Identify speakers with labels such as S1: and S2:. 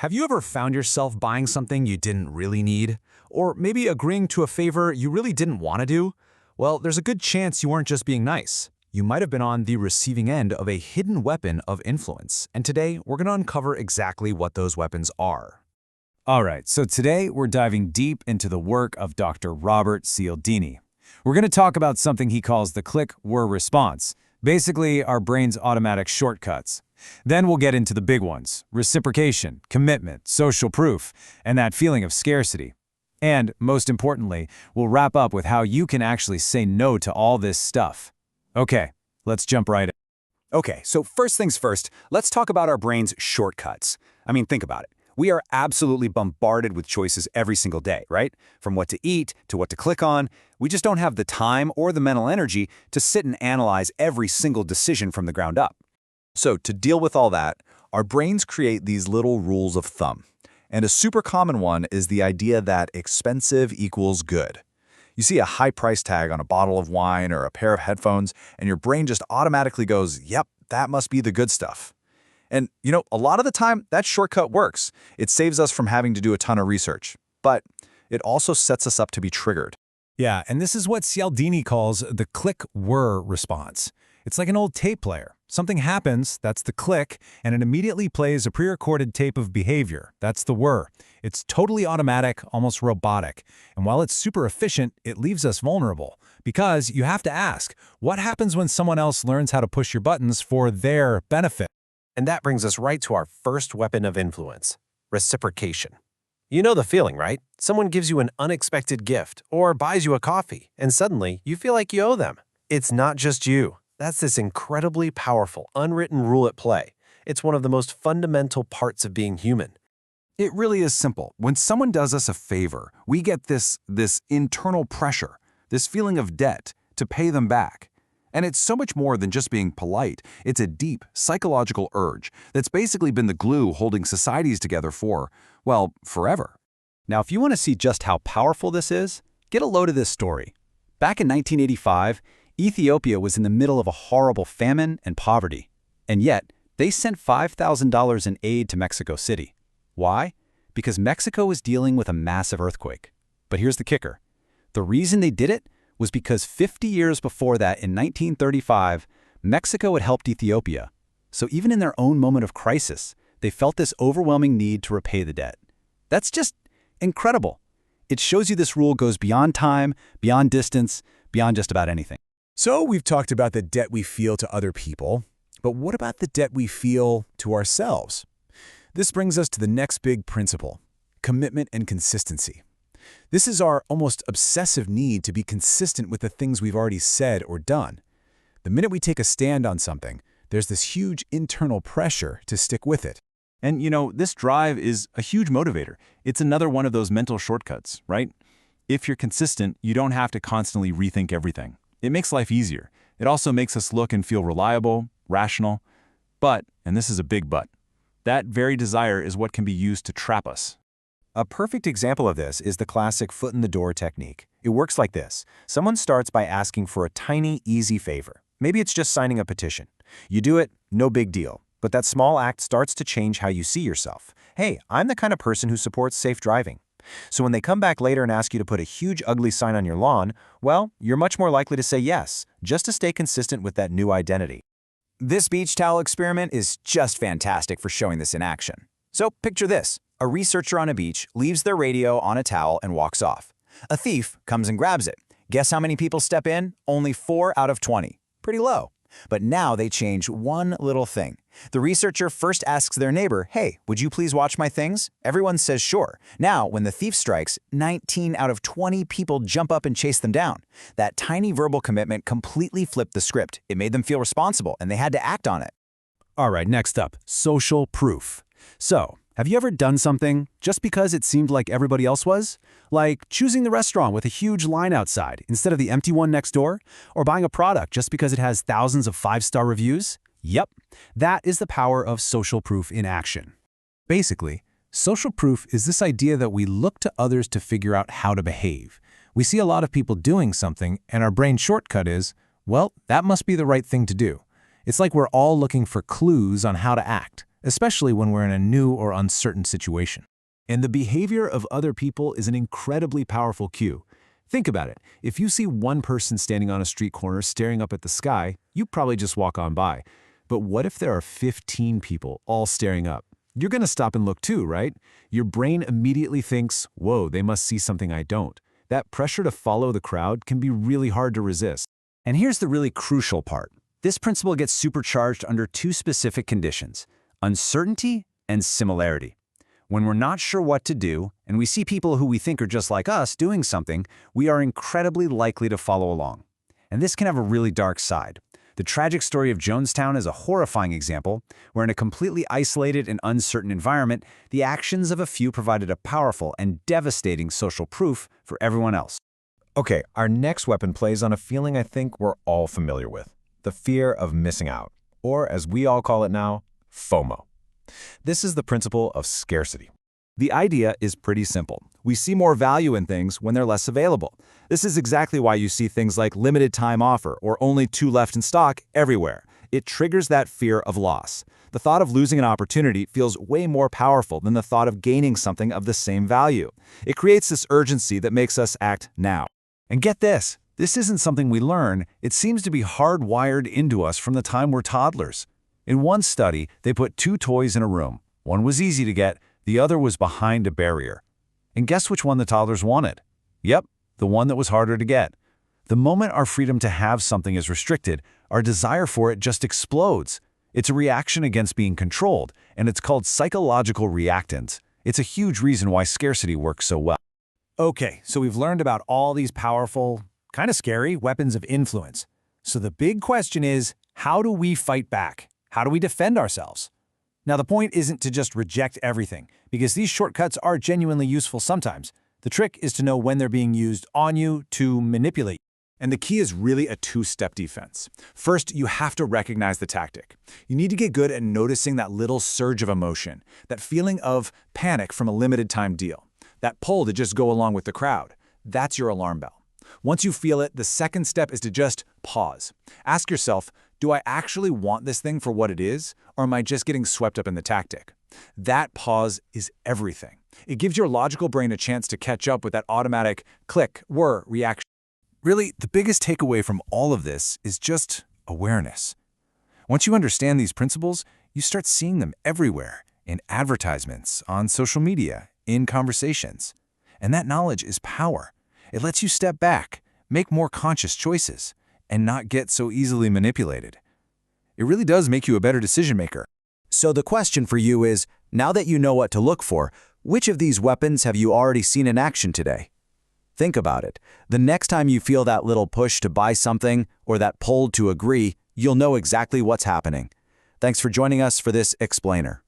S1: Have you ever found yourself buying something you didn't really need? Or maybe agreeing to a favor you really didn't want to do? Well, there's a good chance you weren't just being nice. You might have been on the receiving end of a hidden weapon of influence, and today we're going to uncover exactly what those weapons are.
S2: All right, so today we're diving deep into the work of Dr. Robert Cialdini. We're going to talk about something he calls the click-whir response, basically our brain's automatic shortcuts. Then we'll get into the big ones: reciprocation, commitment, social proof, and that feeling of scarcity. And, most importantly, we'll wrap up with how you can actually say no to all this stuff. Okay, let's jump right in.
S3: Okay, so first things first, let's talk about our brain's shortcuts. I mean, think about it. We are absolutely bombarded with choices every single day, right? From what to eat to what to click on. We just don't have the time or the mental energy to sit and analyze every single decision from the ground up.
S4: So to deal with all that, our brains create these little rules of thumb. And a super common one is the idea that expensive equals good. You see a high price tag on a bottle of wine or a pair of headphones, and your brain just automatically goes, yep, that must be the good stuff. And, a lot of the time, that shortcut works. It saves us from having to do a ton of research. But it also sets us up to be triggered.
S1: Yeah, and this is what Cialdini calls the click-whir response. It's like an old tape player. Something happens, that's the click, and it immediately plays a pre-recorded tape of behavior. That's the whir. It's totally automatic, almost robotic. And while it's super efficient, it leaves us vulnerable. Because you have to ask, what happens when someone else learns how to push your buttons for their benefit?
S5: And that brings us right to our first weapon of influence: reciprocation. You know the feeling, right? Someone gives you an unexpected gift or buys you a coffee, and suddenly you feel like you owe them. It's not just you. That's this incredibly powerful, unwritten rule at play. It's one of the most fundamental parts of being human.
S3: It really is simple. When someone does us a favor, we get this internal pressure, this feeling of debt to pay them back. And it's so much more than just being polite. It's a deep, psychological urge that's basically been the glue holding societies together for, well, forever.
S6: Now, if you want to see just how powerful this is, get a load of this story. Back in 1985, Ethiopia was in the middle of a horrible famine and poverty. And yet, they sent $5,000 in aid to Mexico City. Why? Because Mexico was dealing with a massive earthquake. But here's the kicker. The reason they did it was because 50 years before that, in 1935, Mexico had helped Ethiopia. So even in their own moment of crisis, they felt this overwhelming need to repay the debt. That's just incredible. It shows you this rule goes beyond time, beyond distance, beyond just about anything.
S1: So we've talked about the debt we feel to other people, but what about the debt we feel to ourselves? This brings us to the next big principle: commitment and consistency. This is our almost obsessive need to be consistent with the things we've already said or done. The minute we take a stand on something, there's this huge internal pressure to stick with it.
S2: And this drive is a huge motivator. It's another one of those mental shortcuts, right? If you're consistent, you don't have to constantly rethink everything. It makes life easier. It also makes us look and feel reliable, rational. But, and this is a big but, that very desire is what can be used to trap us.
S3: A perfect example of this is the classic foot-in-the-door technique. It works like this. Someone starts by asking for a tiny, easy favor. Maybe it's just signing a petition. You do it, no big deal. But that small act starts to change how you see yourself. Hey, I'm the kind of person who supports safe driving. So when they come back later and ask you to put a huge ugly sign on your lawn, well, you're much more likely to say yes, just to stay consistent with that new identity. This beach towel experiment is just fantastic for showing this in action. So picture this. A researcher on a beach leaves their radio on a towel and walks off. A thief comes and grabs it. Guess how many people step in? Only 4 out of 20. Pretty low. But now they change one little thing. The researcher first asks their neighbor, hey, would you please watch my things? Everyone says sure. Now, when the thief strikes, 19 out of 20 people jump up and chase them down. That tiny verbal commitment completely flipped the script. It made them feel responsible, and they had to act on it.
S6: All right, next up, social proof. So, have you ever done something just because it seemed like everybody else was? Like choosing the restaurant with a huge line outside instead of the empty one next door? Or buying a product just because it has thousands of 5-star reviews? Yep, that is the power of social proof in action.
S1: Basically, social proof is this idea that we look to others to figure out how to behave. We see a lot of people doing something, and our brain shortcut is, well, that must be the right thing to do. It's like we're all looking for clues on how to act, especially when we're in a new or uncertain situation.
S3: And the behavior of other people is an incredibly powerful cue. Think about it. If you see one person standing on a street corner staring up at the sky, you probably just walk on by. But what if there are 15 people all staring up? You're going to stop and look too, right? Your brain immediately thinks, whoa, they must see something I don't. That pressure to follow the crowd can be really hard to resist.
S6: And here's the really crucial part. This principle gets supercharged under two specific conditions: uncertainty and similarity. When we're not sure what to do, and we see people who we think are just like us doing something, we are incredibly likely to follow along. And this can have a really dark side. The tragic story of Jonestown is a horrifying example, where in a completely isolated and uncertain environment, the actions of a few provided a powerful and devastating social proof for everyone else.
S3: Okay, our next weapon plays on a feeling I think we're all familiar with: the fear of missing out, or as we all call it now, FOMO. This is the principle of scarcity.
S4: The idea is pretty simple. We see more value in things when they're less available. This is exactly why you see things like limited time offer or only 2 left in stock everywhere. It triggers that fear of loss. The thought of losing an opportunity feels way more powerful than the thought of gaining something of the same value. It creates this urgency that makes us act now.
S1: And get this isn't something we learn. It seems to be hardwired into us from the time we're toddlers. In one study, they put 2 toys in a room. One was easy to get, the other was behind a barrier. And guess which one the toddlers wanted? Yep, the one that was harder to get. The moment our freedom to have something is restricted, our desire for it just explodes. It's a reaction against being controlled, and it's called psychological reactance. It's a huge reason why scarcity works so well. Okay, so we've learned about all these powerful, kind of scary weapons of influence. So the big question is, how do we fight back? How do we defend ourselves? Now, the point isn't to just reject everything, because these shortcuts are genuinely useful sometimes. The trick is to know when they're being used on you to manipulate.
S4: And the key is really a 2-step defense. First, you have to recognize the tactic. You need to get good at noticing that little surge of emotion, that feeling of panic from a limited time deal, that pull to just go along with the crowd. That's your alarm bell. Once you feel it, the second step is to just pause. Ask yourself, do I actually want this thing for what it is, or am I just getting swept up in the tactic? That pause is everything. It gives your logical brain a chance to catch up with that automatic click, whir reaction.
S1: Really, the biggest takeaway from all of this is just awareness. Once you understand these principles, you start seeing them everywhere, in advertisements, on social media, in conversations. And that knowledge is power. It lets you step back, make more conscious choices, and not get so easily manipulated. It really does make you a better decision maker.
S3: So the question for you is, now that you know what to look for, which of these weapons have you already seen in action today? Think about it. The next time you feel that little push to buy something or that pull to agree, you'll know exactly what's happening. Thanks for joining us for this explainer.